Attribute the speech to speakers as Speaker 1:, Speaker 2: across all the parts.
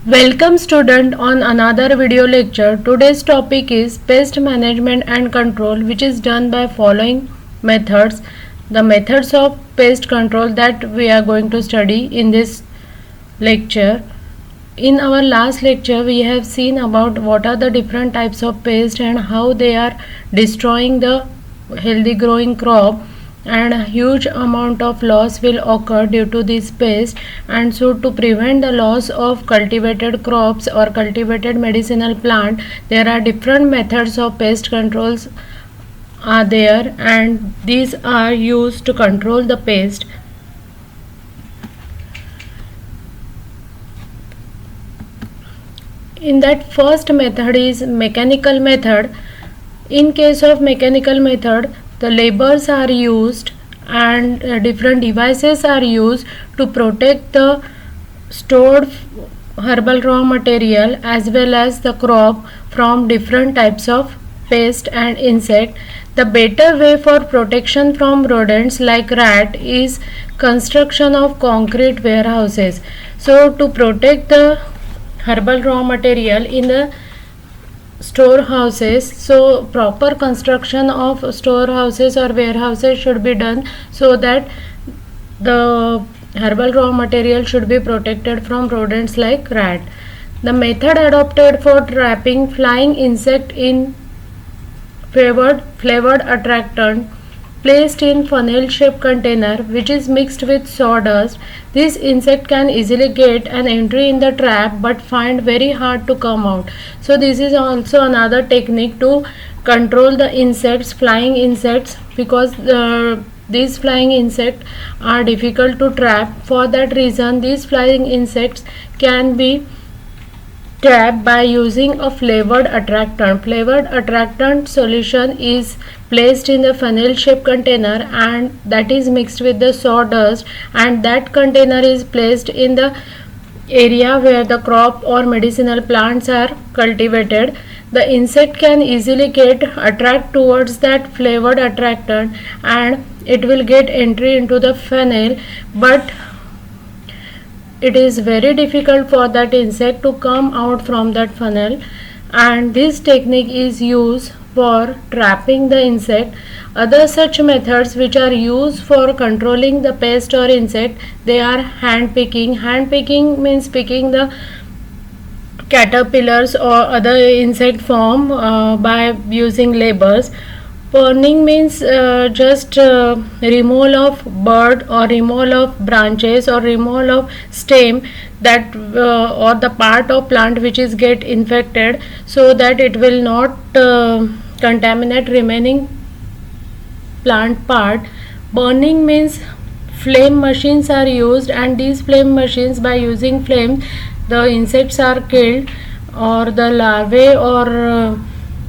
Speaker 1: Welcome student on another video lecture. Today's topic is pest management and control, which is done by following methods. The methods of pest control that we are going to study in this lecture. In our last lecture we have seen about what are the different types of pests and how they are destroying the healthy growing crop, and a huge amount of loss will occur due to this pest. And so to prevent the loss of cultivated crops or cultivated medicinal plant, there are different methods of pest controls are there, and these are used to control the pest. In that first method is mechanical method. In case of mechanical method, the labors are used and different devices are used to protect the stored herbal raw material as well as the crop from different types of pest and insect. The better way for protection from rodents like rat is construction of concrete warehouses. So to protect the herbal raw material in the storehouses, so proper construction of storehouses or warehouses should be done so that the herbal raw material should be protected from rodents like rat. The method adopted for trapping flying insect in flavored attractant placed in funnel shaped container which is mixed with sawdust. This insect can easily get an entry in the trap but find very hard to come out. So this is also another technique to control the insects, flying insects, because these flying insects are difficult to trap. For that reason these flying insects can be trap by using a flavored attractant. Flavored attractant solution is placed in the funnel shaped container and that is mixed with the sawdust, and that container is placed in the area where the crop or medicinal plants are cultivated. The insect can easily attract towards that flavored attractant and it will get entry into the funnel, but it is very difficult for that insect to come out from that funnel, and this technique is used for trapping the insect. Other such methods which are used for controlling the pest or insect, they are hand picking. Hand picking means picking the caterpillars or other insect form by using labors. Pruning means just removal of bud or removal of branches or removal of stem that or the part of plant which is get infected so that it will not contaminate remaining plant part. Burning means flame machines are used, and these flame machines, by using flame the insects are killed or the larvae or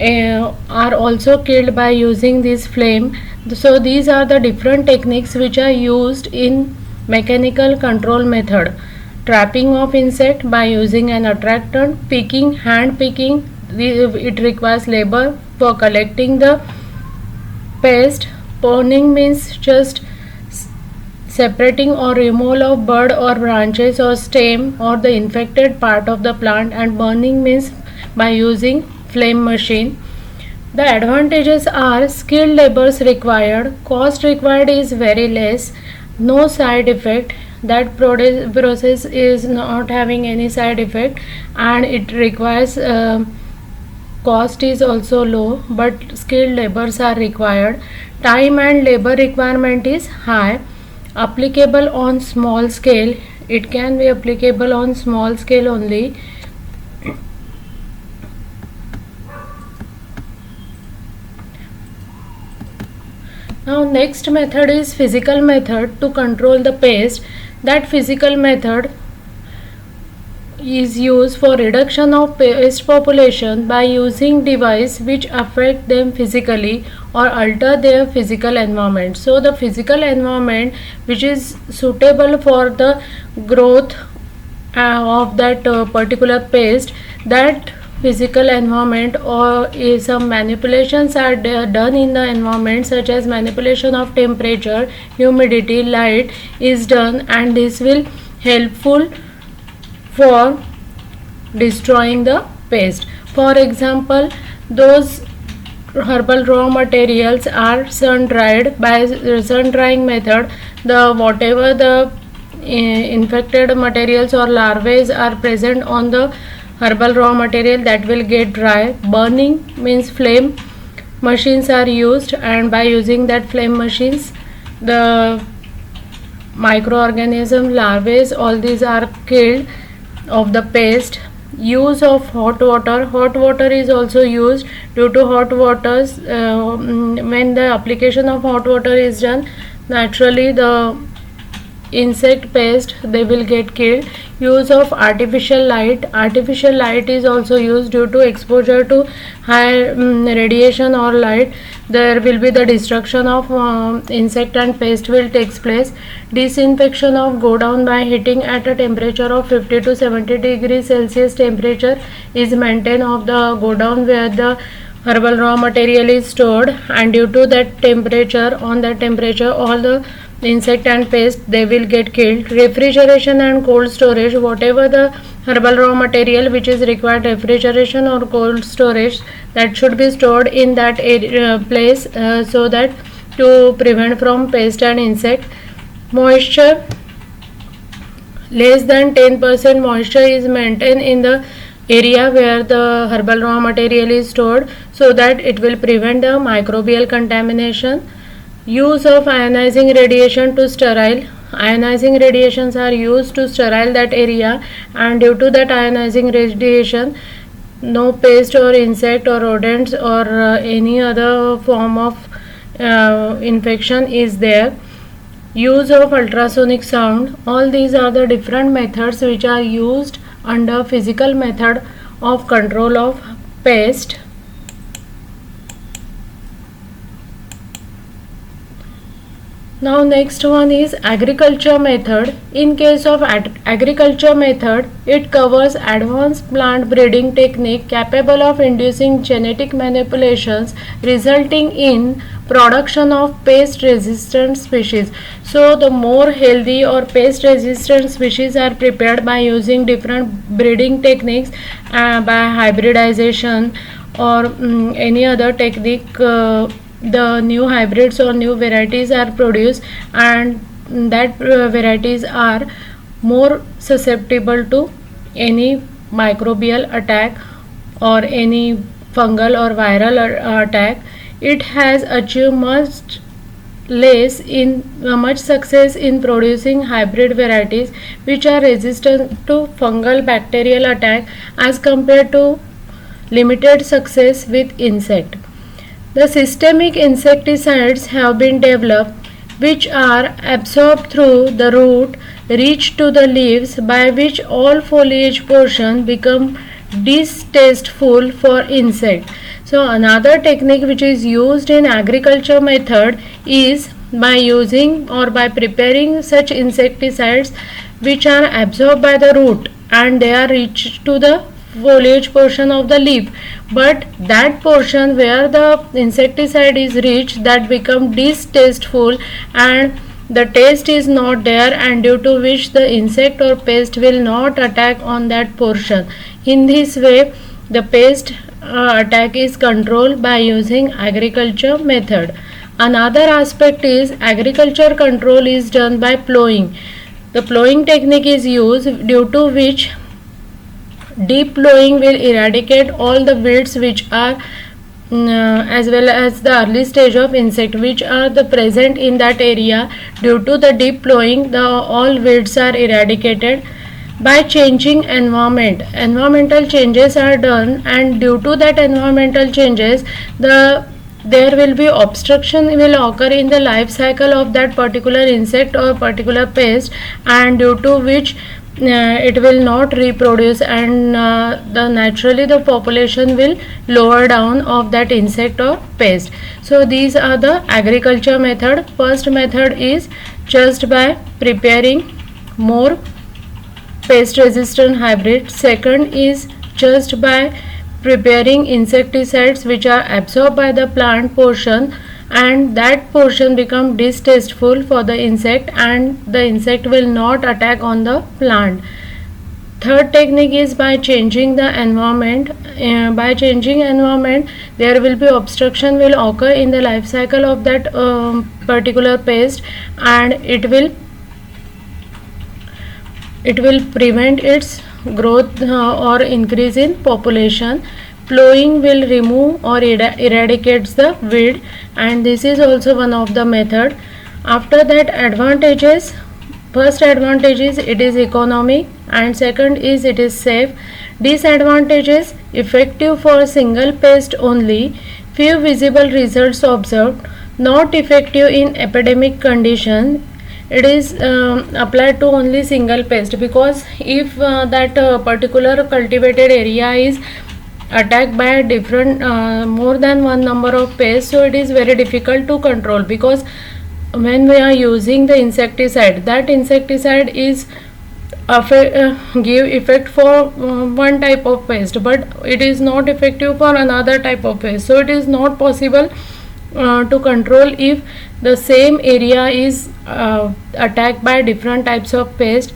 Speaker 1: are also killed by using this flame. So these are the different techniques which are used in mechanical control method. Trapping of insect by using an attractant. Picking, hand picking, it requires labor for collecting the pest. Pruning means just separating or removal of bud or branches or stem or the infected part of the plant, and burning means by using flame machine. The advantages are skilled labors required, cost required is very less, no side effect, that process is not having any side effect, and it requires cost is also low but skilled labors are required. Time and labor requirement is high. Applicable on small scale, it can be applicable on small scale only. Now next method is physical method to control the pest. That physical method is used for reduction of pest population by using device which affect them physically or alter their physical environment. So the physical environment which is suitable for the growth of that particular pest, that physical environment or some manipulations are done in the environment, such as manipulation of temperature, humidity, light is done, and this will helpful for destroying the pest. For example, those herbal raw materials are sun dried. By sun drying method, the whatever the infected materials or larvae are present on the herbal raw material, that will get dry. Burning means flame machines are used, and by using that flame machines, the microorganism larvae, all these are killed of the pest. Use of hot water is also used. Due to hot waters, when the application of hot water is done, naturally the insect pest, they will get killed. Use of artificial light is also used. Due to exposure to high radiation or light, there will be the destruction of insect and pest will takes place. Disinfection of go down by heating at a temperature of 50 to 70 degrees Celsius. Temperature is maintained of the go down where the herbal raw material is stored, and due to that temperature, on that temperature, all the insect and pest, they will get killed. Refrigeration and cold storage, whatever the herbal raw material which is required refrigeration or cold storage, that should be stored in that place, so that to prevent from pest and insect. Moisture, less than 10% moisture is maintained in the area where the herbal raw material is stored, so that it will prevent the microbial contamination. Use of ionizing radiation to sterile. Ionizing radiations are used to sterile that area, and due to that ionizing radiation, no pest or insect or rodents or any other form of infection is there. Use of ultrasonic sound. All these are the different methods which are used under physical method of control of pest. Now next one is agriculture method. In case of agriculture method, it covers advanced plant breeding technique capable of inducing genetic manipulations resulting in production of pest resistant species. So the more healthy or pest resistant species are prepared by using different breeding techniques, by hybridization or any other technique. The new hybrids or new varieties are produced, and that varieties are more susceptible to any microbial attack or any fungal or viral attack. It has achieved much success in producing hybrid varieties which are resistant to fungal bacterial attack as compared to limited success with insect. The systemic insecticides have been developed which are absorbed through the root, reach to the leaves, by which all foliage portion become distasteful for insect. So another technique which is used in agriculture method is by using or by preparing such insecticides which are absorbed by the root and they are reached to the foliage portion of the leaf, but that portion where the insecticide is reached, that become distasteful and the taste is not there, and due to which the insect or pest will not attack on that portion. In this way the pest attack is controlled by using agriculture method. Another aspect is agriculture control is done by plowing. The plowing technique is used, due to which deep plowing will eradicate all the weeds which are as well as the early stage of insect which are the present in that area. Due to the deep plowing, the all weeds are eradicated. By changing environment, environmental changes are done, and due to that environmental changes, there will be obstruction will occur in the life cycle of that particular insect or particular pest, and due to which it will not reproduce, and naturally the population will lower down of that insect or pest. So these are the agriculture method. First method is just by preparing more pest resistant hybrid. Second is just by preparing insecticides which are absorbed by the plant portion, and that portion become distasteful for the insect and the insect will not attack on the plant. Third technique is by changing the environment. By changing environment, there will be obstruction will occur in the life cycle of that particular pest, and it will prevent its growth or increase in population. Plowing will remove or eradicates the weed, and this is also one of the method. After that, advantages. First advantage is it is economic, and second is it is safe. Disadvantages: effective for single pest only, few visible results observed, not effective in epidemic condition. It is applied to only single pest, because if that particular cultivated area is attacked by different more than one number of pests, so it is very difficult to control, because when we are using the insecticide, that insecticide is give effect for one type of pest, but it is not effective for another type of pest, so it is not possible to control if the same area is attacked by different types of pest.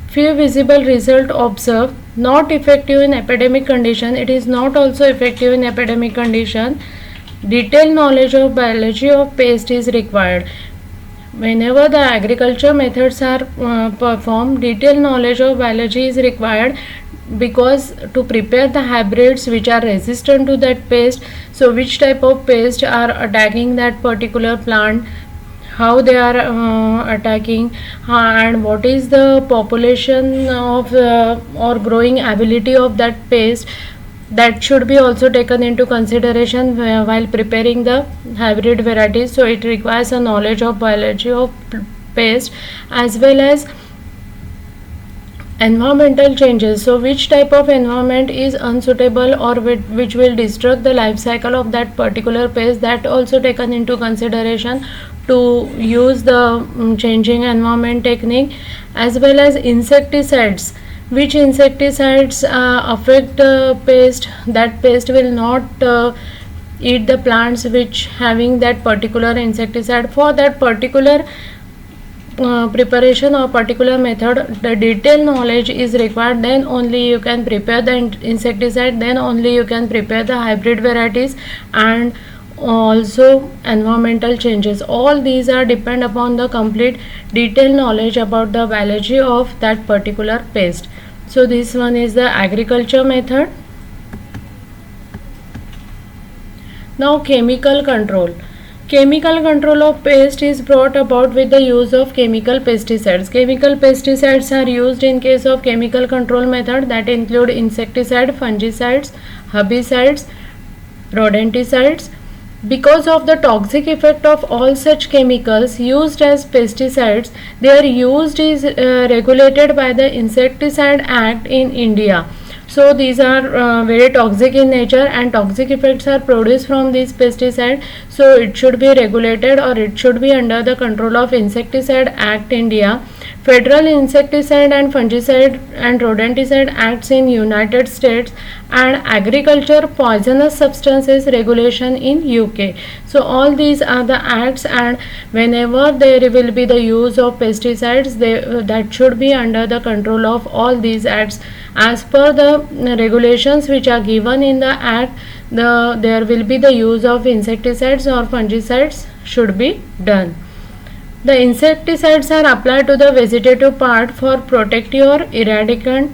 Speaker 1: Few visible result observed, not effective in epidemic condition. It is not also effective in epidemic condition. Detailed knowledge of biology of pest is required. Whenever the agriculture methods are performed, detailed knowledge of biology is required, because to prepare the hybrids which are resistant to that pest, so which type of pest are attacking that particular plant, how they are attacking, and what is the population of or growing ability of that pest, that should be also taken into consideration while preparing the hybrid varieties. So it requires a knowledge of biology of pest, as well as environmental changes. So which type of environment is unsuitable or which will disrupt the life cycle of that particular pest, that also taken into consideration to use the changing environment technique. As well as insecticides, which insecticides affect the pest, that pest will not eat the plants which having that particular insecticide. For that particular preparation or particular method, the detailed knowledge is required, then only you can prepare the insecticide, then only you can prepare the hybrid varieties, and also environmental changes. All these are depend upon the complete detailed knowledge about the biology of that particular pest. So this one is the agriculture method. Now chemical control. Chemical control of pest is brought about with the use of chemical pesticides. Chemical pesticides are used in case of chemical control method, that include insecticide, fungicides, herbicides, rodenticides. Because of the toxic effect of all such chemicals used as pesticides, their use is regulated by the Insecticide Act in India. So these are very toxic in nature, and toxic effects are produced from these pesticides, so it should be regulated, or it should be under the control of Insecticide Act India. Federal Insecticide and Fungicide and Rodenticide Acts in United States, and Agriculture Poisonous Substances Regulation in UK. So all these are the acts, and whenever there will be the use of pesticides, that should be under the control of all these acts. As per the regulations which are given in the act, there will be the use of insecticides or fungicides should be done. The insecticides are applied to the vegetative part for protective or eradicant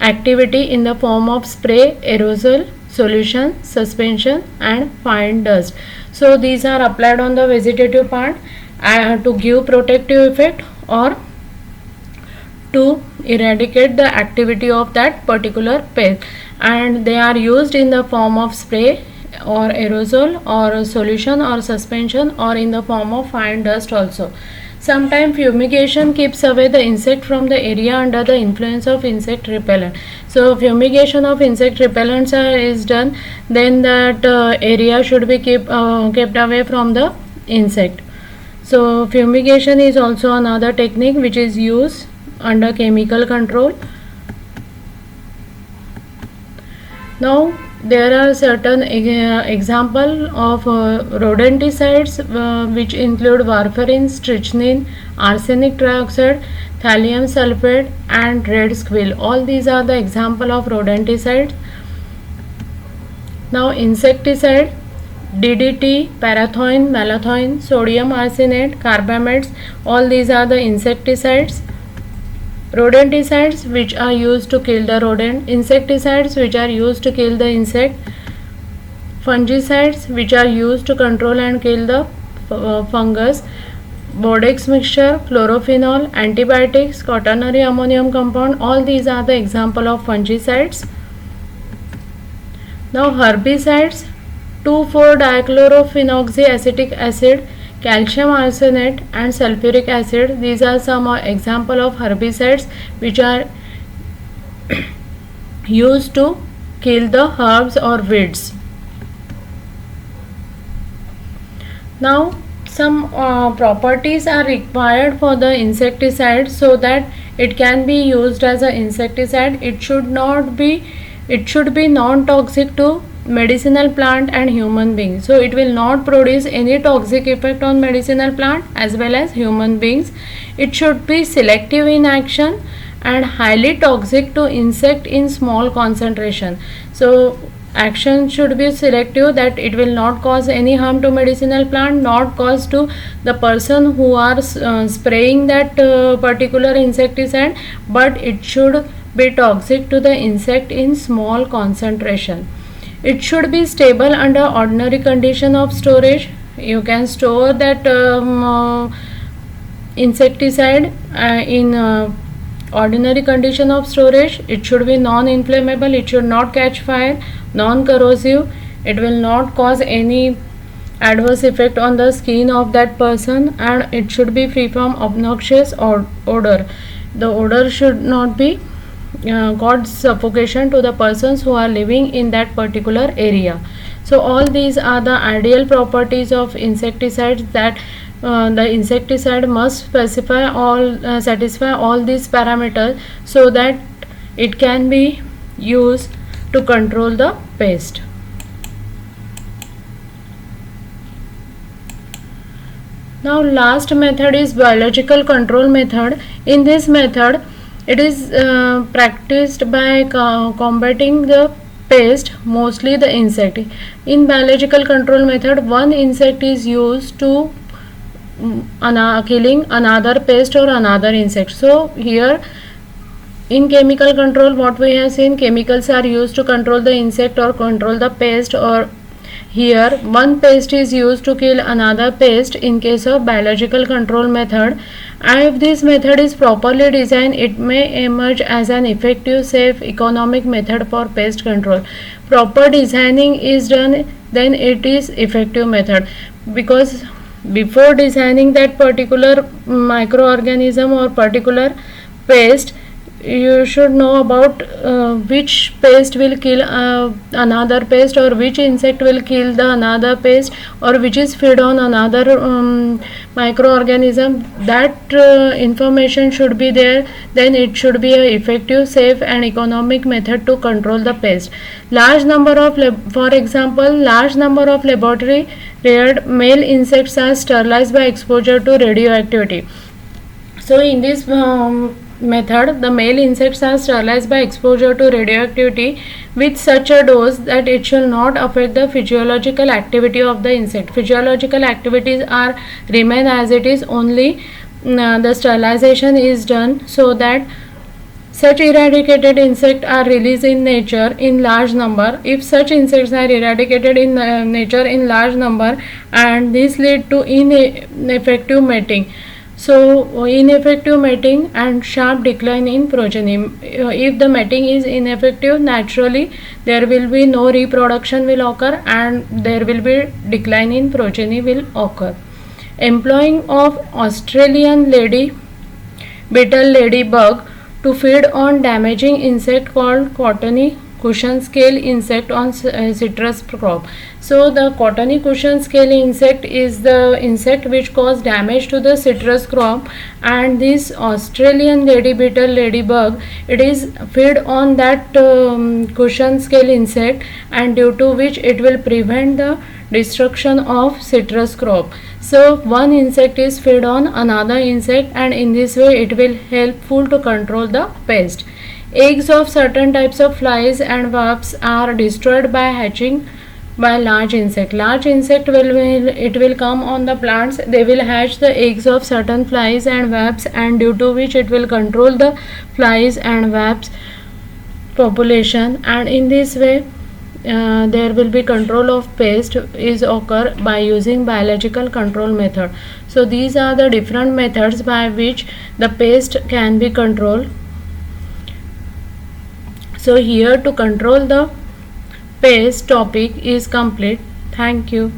Speaker 1: activity in the form of spray, aerosol, solution, suspension, and fine dust. So these are applied on the vegetative part to give protective effect or to eradicate the activity of that particular pest, and they are used in the form of spray or aerosol or solution or suspension, or in the form of fine dust also. Sometimes fumigation keeps away the insect from the area under the influence of insect repellent. So fumigation of insect repellents is done, then that area should be kept away from the insect. So fumigation is also another technique which is used under chemical control. Now there are certain example of rodenticides which include warfarin, strychnine, arsenic trioxide. thallium sulfate and red squill. All these are the example of rodenticides. Now insecticide: DDT, parathorn, malathion, sodium arsenate, carbamates, all these are the insecticides. Rodenticides, which are used to kill the rodent. Insecticides, which are used to kill the insect. Fungicides, which are used to control and kill the fungus. Bodex mixture, chlorophenol, antibiotics, quaternary ammonium compound, all these are the example of fungicides. Now herbicides: 2,4-dichlorophenoxyacetic acid, calcium arsenate and sulfuric acid. These are some example of herbicides which are used to kill the herbs or weeds. Now some properties are required for the insecticide so that it can be used as an insecticide. It should be non-toxic to medicinal plant and human beings. So it will not produce any toxic effect on medicinal plant as well as human beings. It should be selective in action and highly toxic to insect in small concentration. So action should be selective, that it will not cause any harm to medicinal plant, not cause to the person who are spraying that particular insecticide, but it should be toxic to the insect in small concentration. It should be stable under ordinary condition of storage. You can store that insecticide in ordinary condition of storage. It should be non-inflammable, it should not catch fire, non-corrosive, it will not cause any adverse effect on the skin of that person, and it should be free from obnoxious odor. The odor should not be cause suffocation to the persons who are living in that particular area. So all these are the ideal properties of insecticides, that the insecticide must satisfy all these parameters so that it can be used to control the pest. Now last method is biological control method. In this method, it is practiced by combating the pest, mostly the insect. In biological control method, one insect is used to killing another pest or another insect. So here in chemical control, what we have seen, chemicals are used to control the insect or control the pest, or here one pest is used to kill another pest in case of biological control method. And if this method is properly designed, it may emerge as an effective, safe, economic method for pest control. Proper designing is done, then it is effective method, because before designing that particular microorganism or particular pest, you should know about which pest will kill another pest, or which insect will kill the another pest, or which is fed on another microorganism. That information should be there, then it should be a effective, safe and economic method to control the pest. Large number of for example, large number of laboratory reared male insects are sterilized by exposure to radioactivity. So in this method, the male insects are sterilized by exposure to radioactivity with such a dose that it shall not affect the physiological activity of the insect. Physiological activities are remain as it is, only the sterilization is done so that such eradicated insects are released in nature in large number. If such insects are eradicated in nature in large number, and this lead to ineffective mating. So ineffective mating and sharp decline in progeny. If the mating is ineffective, naturally there will be no reproduction will occur, and there will be decline in progeny will occur. Employing of Australian beetle ladybug to feed on damaging insect called cottony cushion scale insect on citrus crop. So the cottony cushion scale insect is the insect which cause damage to the citrus crop, and this Australian beetle ladybug, it is fed on that cushion scale insect, and due to which it will prevent the destruction of citrus crop. So one insect is fed on another insect, and in this way it will helpful to control the pest. Eggs of certain types of flies and wasps are destroyed by hatching by large insect. Large insect will come on the plants. They will hatch the eggs of certain flies and wasps, and due to which it will control the flies and wasps population, and in this way there will be control of pest is occur by using biological control method. So these are the different methods by which the pest can be controlled. So here to control the pest topic is complete. Thank you.